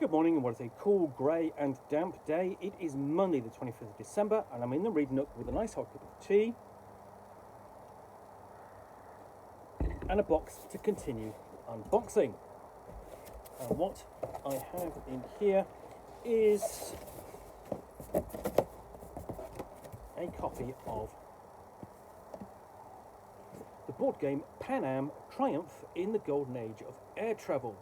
Good morning, and what is a cool, grey and damp day. It is Monday the 25th of December, and I'm in the read nook with a nice hot cup of tea and a box to continue unboxing. And what I have in here is a copy of the board game Pan Am Triumph in the Golden Age of Air Travel.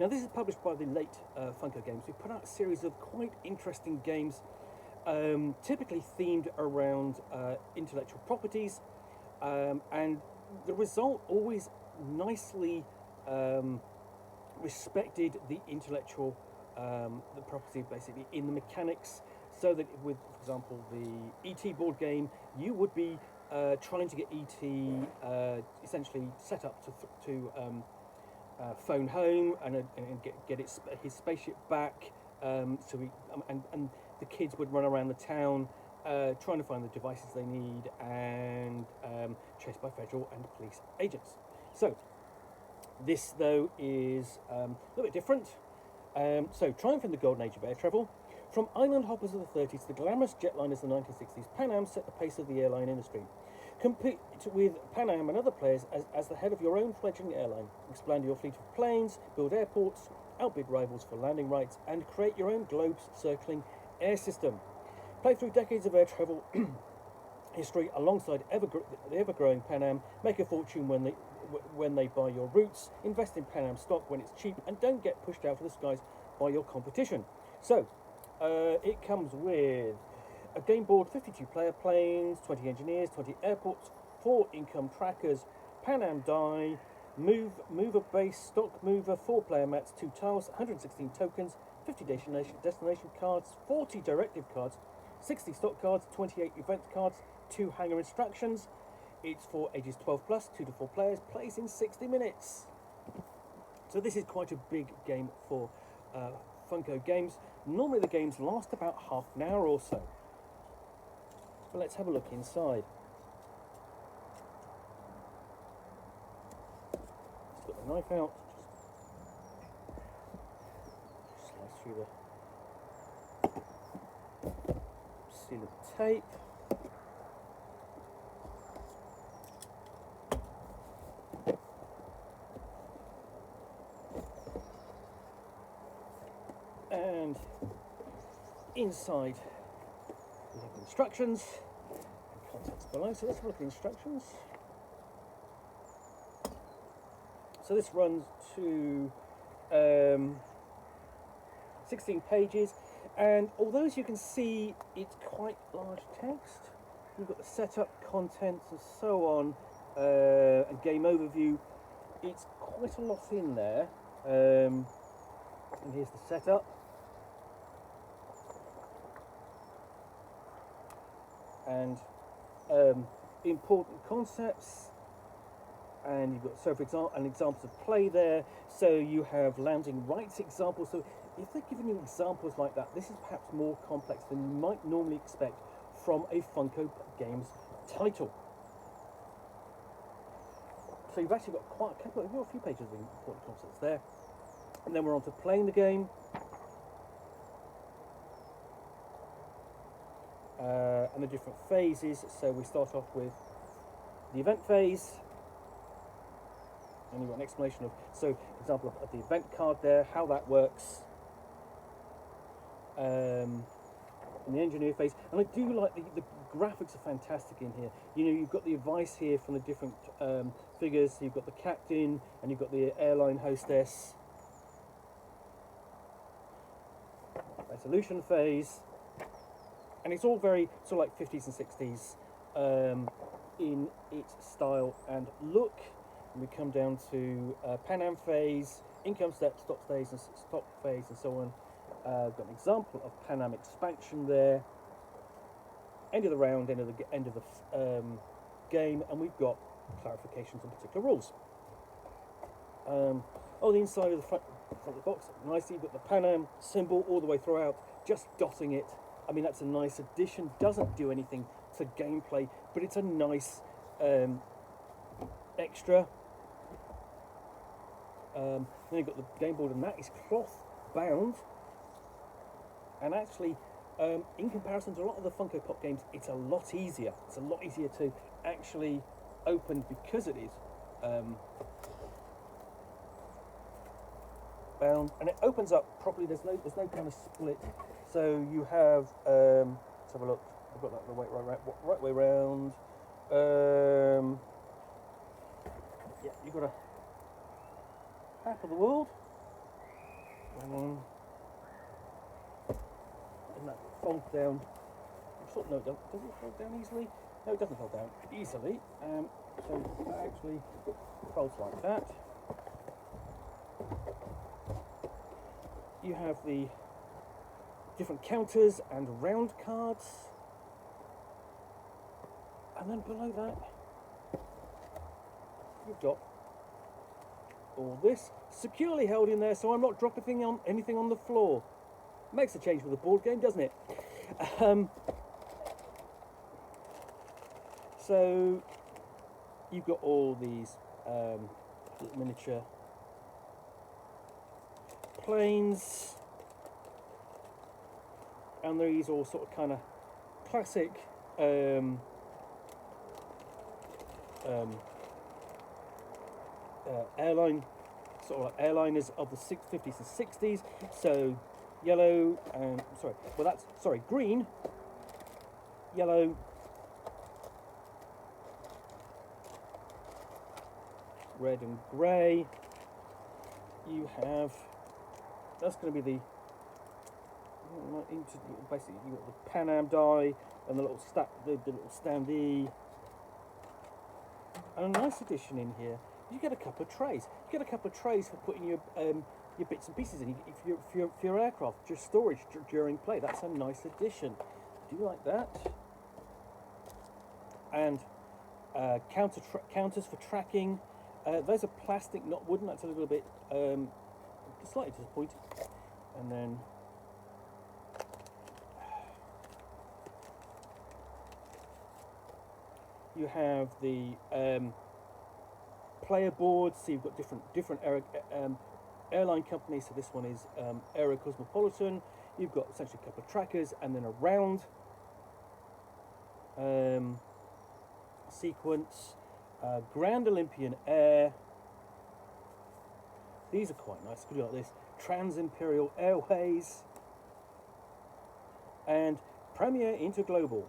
Now, this is published by the late Funko Games, who put out a series of quite interesting games, typically themed around intellectual properties, and the result always nicely respected the intellectual the property, basically, in the mechanics, so that with, for example, the ET board game, you would be trying to get ET essentially set up to phone home and get his spaceship back. And the kids would run around the town trying to find the devices they need, and chased by federal and police agents. So this, though, is a little bit different. So Triumph in the Golden Age of Air Travel. From island hoppers of the 30s to glamorous jetliners of the 1960s, Pan Am set the pace of the airline industry. Compete with Pan Am and other players as the head of your own fledgling airline. Expand your fleet of planes, build airports, outbid rivals for landing rights, and create your own globe-circling air system. Play through decades of air travel history alongside the ever-growing Pan Am. Make a fortune when they buy your routes. Invest in Pan Am stock when it's cheap, and don't get pushed out of the skies by your competition. So, it comes with a game board, 52 player planes, 20 engineers, 20 airports, 4 income trackers, Pan Am die, mover base, stock mover, 4 player mats, 2 tiles, 116 tokens, 50 destination cards, 40 directive cards, 60 stock cards, 28 event cards, 2 hangar instructions. It's for ages 12 plus, 2 to 4 players, plays in 60 minutes. So this is quite a big game for Funko Games. Normally the games last about half an hour or so. But let's have a look inside. Just got the knife out. Just slice through the seal of tape. And inside we have the instructions and contents below. So let's have a look at the instructions. So this runs to 16 pages, and although, as you can see, it's quite large text, you've got the setup, contents and so on, and game overview. It's quite a lot in there. And here's the setup. And important concepts, and you've got, so for example, an examples of play there. So you have landing rights examples. So if they're giving you examples like that, this is perhaps more complex than you might normally expect from a Funko Games title. So you've actually got quite a few pages of important concepts there, and then we're on to playing the game. And the different phases. So we start off with the event phase, and you've got an explanation of, so example of the event card there, how that works. In the engineer phase, and I do like the graphics are fantastic in here. You know, you've got the advice here from the different figures. You've got the captain, and you've got the airline hostess. Resolution phase. And it's all very sort of like 50s and 60s in its style and look. And we come down to Pan Am phase, income step, stock phase, and so on. Got an example of Pan Am expansion there. End of the round, end of the game, and we've got clarifications on particular rules. The inside of the front of the box, nicely, you've got the Pan Am symbol all the way throughout, just dotting it. I mean, that's a nice addition. Doesn't do anything to gameplay, but it's a nice extra. Then you've got the game board, and that is cloth bound. And actually, in comparison to a lot of the Funko Pop games, it's a lot easier. It's a lot easier to actually open because it is bound, and it opens up properly. There's no kind of split. So you have let's have a look. I've got that the right way round. Yeah, you've got a half of the world. And that folds down. No, does it fold down easily? No, it doesn't fold down easily. So that actually folds like that. You have the different counters and round cards. And then below that, you've got all this securely held in there, so I'm not dropping anything on the floor. Makes a change for the board game, doesn't it? So you've got all these little miniature planes, and these all sort of kind of classic airline, sort of like airliners of the 50s and 60s. So yellow and green, yellow, red and grey. You have, that's going to be the, basically you've got the Pan Am die and the little little standee. And a nice addition in here, you get a couple of trays. You get a couple of trays for putting your bits and pieces in. For your aircraft, just storage during play. That's a nice addition. Do you like that? And counters for tracking. Those are plastic, not wooden. That's a little bit slightly disappointing. And then you have the player boards. So you've got different airline companies. So this one is Aero Cosmopolitan. You've got essentially a couple of trackers and then a round sequence. Grand Olympian Air. These are quite nice. Could you like this? Trans-Imperial Airways and Premier Interglobal.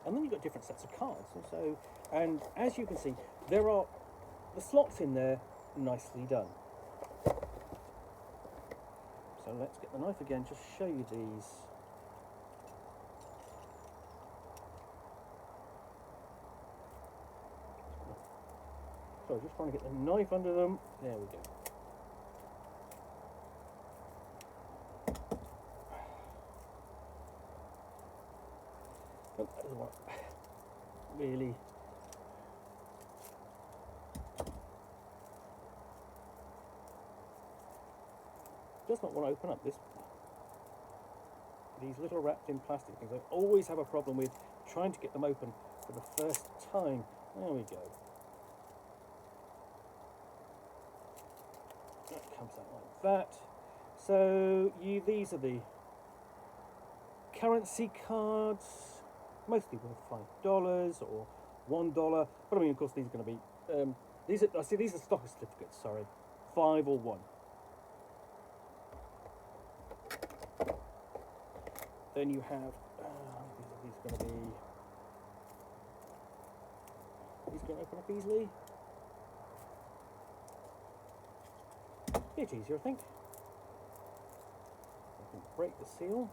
And then you've got different sets of cards. And as you can see, there are the slots in there nicely done. So let's get the knife again, just show you these. So just trying to get the knife under them. There we go. Oh, that doesn't work. Really. Does not want to open up these little wrapped in plastic things. I always have a problem with trying to get them open for the first time. There we go. That comes out like that. So these are the currency cards, mostly worth $5 or $1. But I mean, of course, these are going to be these are stock certificates. Sorry, 5 or 1. Then you have these are going to be. These going to open up easily. A bit easier, I think. I can break the seal.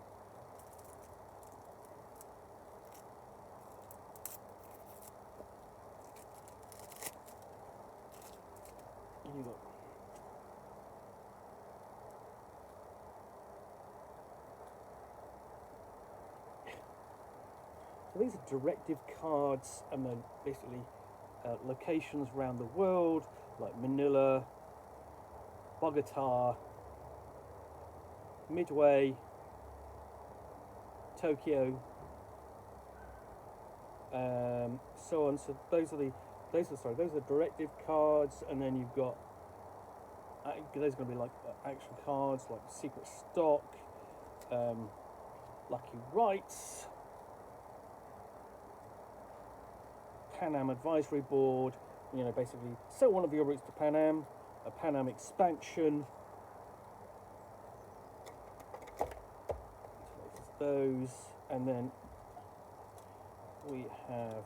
And you got. So these are directive cards, and then basically locations around the world, like Manila, Bogota, Midway, Tokyo, so on. So those are directive cards, and then you've got There's going to be like action cards, like Secret Stock, Lucky Rights, Pan Am Advisory Board. You know, basically, sell one of your routes to Pan Am, a Pan Am expansion. Those, and then we have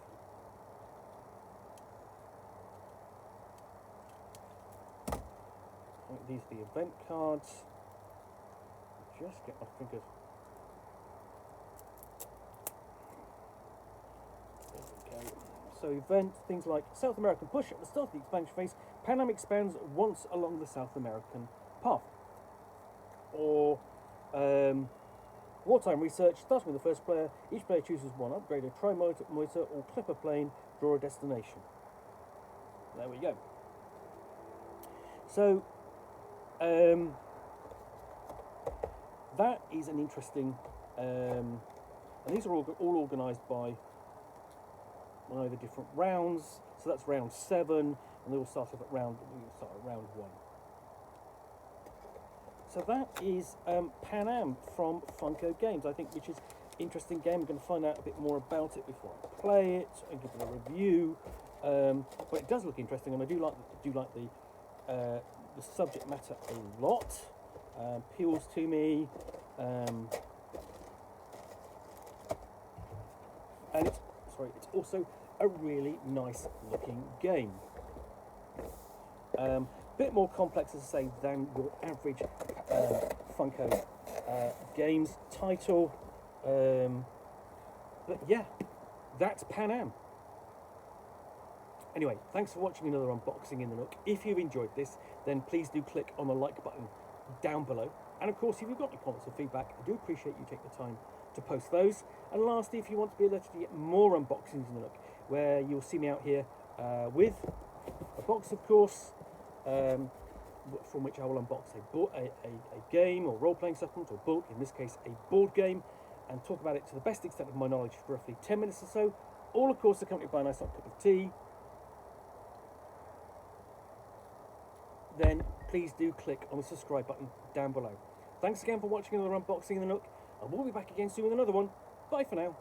these are the event cards. Just get my fingers. There we go. So event things like South American push at the start of the expansion phase. Pan Am expands once along the South American path, or wartime research. Starting with the first player, each player chooses one upgraded tri-motor or clipper plane. Draw a destination. There we go. So that is an interesting, and these are all organised by the different rounds. So that's round 7, and they all start off at round 1. So that is Pan Am from Funko Games, I think, which is an interesting game. I'm going to find out a bit more about it before I play it and give it a review. But it does look interesting, and I do like the subject matter a lot. Appeals to me, and it's also a really nice looking game. Bit more complex, as I say, than your average Funko Games title. But yeah, that's Pan Am. Anyway, thanks for watching another unboxing in the Nook. If you've enjoyed this, then please do click on the like button down below. And of course, if you've got any comments or feedback, I do appreciate you taking the time to post those. And lastly, if you want to be alerted to get more unboxings in the Nook, where you'll see me out here with a box, of course, from which I will unbox a game or role-playing supplement, or book, in this case a board game, and talk about it to the best extent of my knowledge for roughly 10 minutes or so, all of course accompanied by a nice hot cup of tea. Then please do click on the subscribe button down below. Thanks again for watching another unboxing in the Nook, and we'll be back again soon with another one. Bye for now.